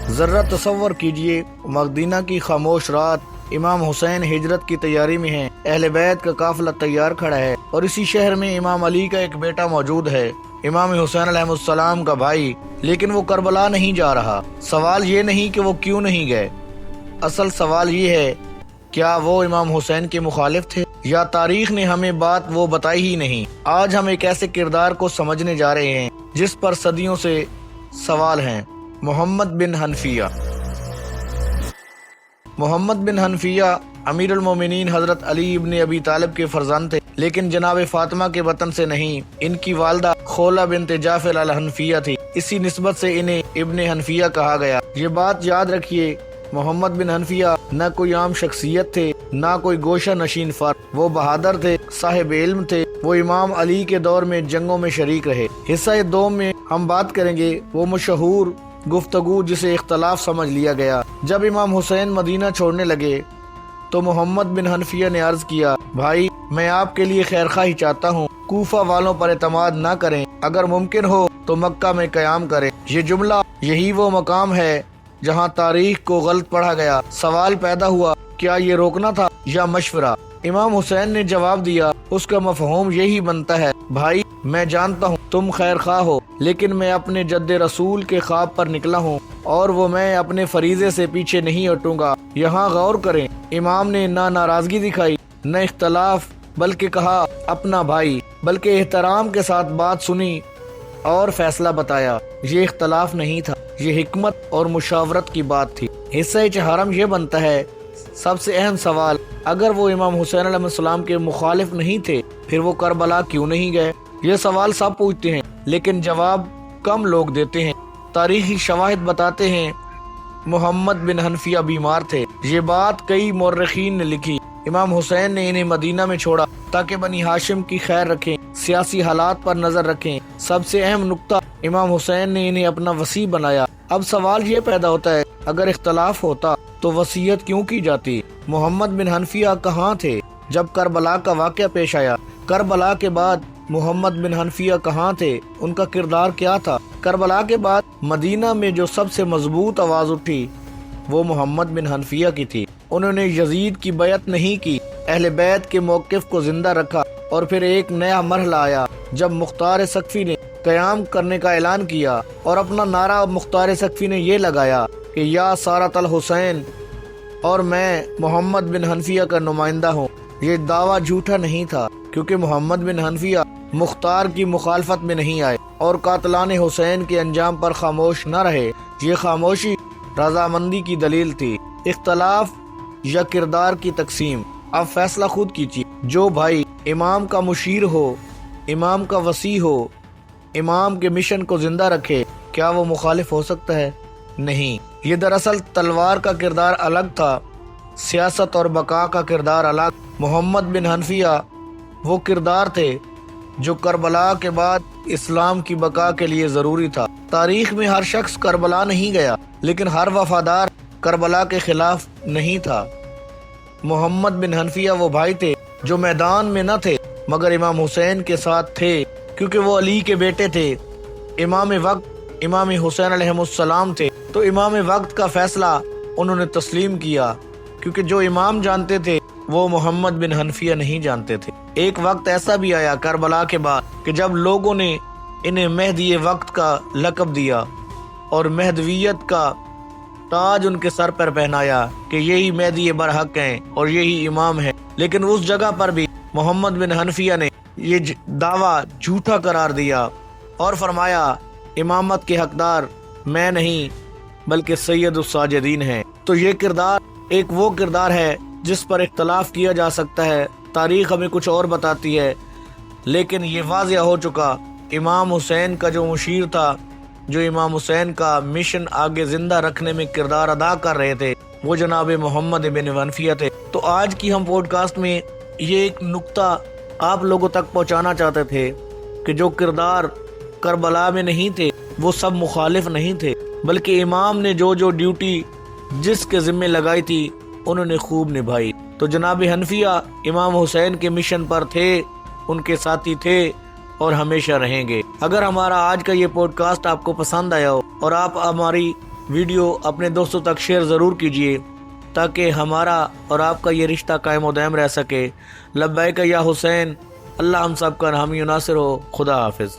ذرا تصور کیجئے، مدینہ کی خاموش رات، امام حسین ہجرت کی تیاری میں ہیں، اہل بیت کا قافلہ تیار کھڑا ہے، اور اسی شہر میں امام علی کا ایک بیٹا موجود ہے، امام حسین علیہ السلام کا بھائی، لیکن وہ کربلا نہیں جا رہا۔ سوال یہ نہیں کہ وہ کیوں نہیں گئے، اصل سوال یہ ہے کیا وہ امام حسین کے مخالف تھے، یا تاریخ نے ہمیں بات وہ بتائی ہی نہیں۔ آج ہم ایک ایسے کردار کو سمجھنے جا رہے ہیں جس پر صدیوں سے سوال ہیں، محمد بن حنفیہ۔ محمد بن حنفیہ امیر المومنین حضرت علی ابن ابی طالب کے فرزند تھے، لیکن جناب فاطمہ کے وطن سے نہیں۔ ان کی والدہ خولہ بنت جعفر الحنفیہ تھی، اسی نسبت سے انہیں ابن حنفیہ کہا گیا۔ یہ بات یاد رکھیے، محمد بن حنفیہ نہ کوئی عام شخصیت تھے، نہ کوئی گوشہ نشین فرد، وہ بہادر تھے، صاحب علم تھے، وہ امام علی کے دور میں جنگوں میں شریک رہے۔ حصہ دوم میں ہم بات کریں گے وہ مشہور گفتگو جسے اختلاف سمجھ لیا گیا۔ جب امام حسین مدینہ چھوڑنے لگے تو محمد بن حنفیہ نے عرض کیا، بھائی میں آپ کے لیے خیر خواہی چاہتا ہوں، کوفہ والوں پر اعتماد نہ کریں، اگر ممکن ہو تو مکہ میں قیام کریں۔ یہ جملہ یہی وہ مقام ہے جہاں تاریخ کو غلط پڑھا گیا۔ سوال پیدا ہوا، کیا یہ روکنا تھا یا مشورہ؟ امام حسین نے جواب دیا، اس کا مفہوم یہی بنتا ہے، بھائی میں جانتا ہوں تم خیر خواہ ہو، لیکن میں اپنے جد رسول کے خواب پر نکلا ہوں، اور وہ میں اپنے فریضے سے پیچھے نہیں ہٹوں گا۔ یہاں غور کریں، امام نے نہ ناراضگی دکھائی، نہ اختلاف، بلکہ کہا اپنا بھائی، بلکہ احترام کے ساتھ بات سنی اور فیصلہ بتایا۔ یہ اختلاف نہیں تھا، یہ حکمت اور مشاورت کی بات تھی۔ حصہ چہارم یہ بنتا ہے، سب سے اہم سوال، اگر وہ امام حسین علیہ السلام کے مخالف نہیں تھے پھر وہ کربلا کیوں نہیں گئے؟ یہ سوال سب پوچھتے ہیں لیکن جواب کم لوگ دیتے ہیں۔ تاریخی شواہد بتاتے ہیں محمد بن حنفیہ بیمار تھے، یہ بات کئی مورخین نے لکھی۔ امام حسین نے انہیں مدینہ میں چھوڑا تاکہ بنی ہاشم کی خیر رکھیں، سیاسی حالات پر نظر رکھیں۔ سب سے اہم نقطہ، امام حسین نے انہیں اپنا وصی بنایا۔ اب سوال یہ پیدا ہوتا ہے، اگر اختلاف ہوتا تو وصیت کیوں کی جاتی؟ محمد بن حنفیہ کہاں تھے جب کربلا کا واقعہ پیش آیا؟ کربلا کے بعد محمد بن حنفیہ کہاں تھے؟ ان کا کردار کیا تھا؟ کربلا کے بعد مدینہ میں جو سب سے مضبوط آواز اٹھی وہ محمد بن حنفیہ کی تھی۔ انہوں نے یزید کی بیعت نہیں کی، اہل بیت کے موقف کو زندہ رکھا، اور پھر ایک نیا مرحلہ آیا جب مختار سقفی نے قیام کرنے کا اعلان کیا، اور اپنا نعرہ مختار سقفی نے یہ لگایا کہ یا سارۃ الحسین، اور میں محمد بن حنفیہ کا نمائندہ ہوں۔ یہ دعویٰ جھوٹا نہیں تھا، کیونکہ محمد بن حنفیہ مختار کی مخالفت میں نہیں آئے اور قاتلان حسین کے انجام پر خاموش نہ رہے۔ یہ خاموشی رضامندی کی دلیل تھی۔ اختلاف یا کردار کی تقسیم، اب فیصلہ خود کیجیے۔ جو بھائی امام کا مشیر ہو، امام کا وصی ہو، امام کے مشن کو زندہ رکھے، کیا وہ مخالف ہو سکتا ہے؟ نہیں۔ یہ دراصل تلوار کا کردار الگ تھا، سیاست اور بقا کا کردار الگ۔ محمد بن حنفیہ وہ کردار تھے جو کربلا کے بعد اسلام کی بقا کے لیے ضروری تھا۔ تاریخ میں ہر شخص کربلا نہیں گیا، لیکن ہر وفادار کربلا کے خلاف نہیں تھا۔ محمد بن حنفیہ وہ بھائی تھے جو میدان میں نہ تھے مگر امام حسین کے ساتھ تھے، کیونکہ وہ علی کے بیٹے تھے۔ امام وقت امام حسین علیہ السلام تھے، تو امام وقت کا فیصلہ انہوں نے تسلیم کیا، کیونکہ جو امام جانتے تھے وہ محمد بن حنفیہ نہیں جانتے تھے۔ ایک وقت ایسا بھی آیا کربلا کے بعد کہ جب لوگوں نے انہیں مہدی وقت کا لقب دیا اور مہدویت کا تاج ان کے سر پر پہنایا کہ یہی مہدی برحق ہیں اور یہی امام ہیں، لیکن اس جگہ پر بھی محمد بن حنفیہ نے یہ دعویٰ جھوٹا قرار دیا اور فرمایا امامت کے حقدار میں نہیں بلکہ سید الساجدین ہیں۔ تو یہ کردار ایک وہ کردار ہے جس پر اختلاف کیا جا سکتا ہے، تاریخ ہمیں کچھ اور بتاتی ہے، لیکن یہ واضح ہو چکا، امام حسین کا جو مشیر تھا، جو امام حسین کا مشن آگے زندہ رکھنے میں کردار ادا کر رہے تھے، وہ جناب محمد بن حنفیہ تھے۔ تو آج کی ہم پوڈ کاسٹ میں یہ ایک نقطہ آپ لوگوں تک پہنچانا چاہتے تھے کہ جو کردار کربلا میں نہیں تھے وہ سب مخالف نہیں تھے، بلکہ امام نے جو ڈیوٹی جس کے ذمہ لگائی تھی انہوں نے خوب نبھائی۔ تو جناب حنفیہ امام حسین کے مشن پر تھے، ان کے ساتھی تھے اور ہمیشہ رہیں گے۔ اگر ہمارا آج کا یہ پوڈ کاسٹ آپ کو پسند آیا ہو اور آپ ہماری ویڈیو اپنے دوستوں تک شیئر ضرور کیجیے تاکہ ہمارا اور آپ کا یہ رشتہ قائم و دائم رہ سکے۔ لبیک یا حسین، اللہ ہم سب کا حامی و ناصر ہو۔ خدا حافظ۔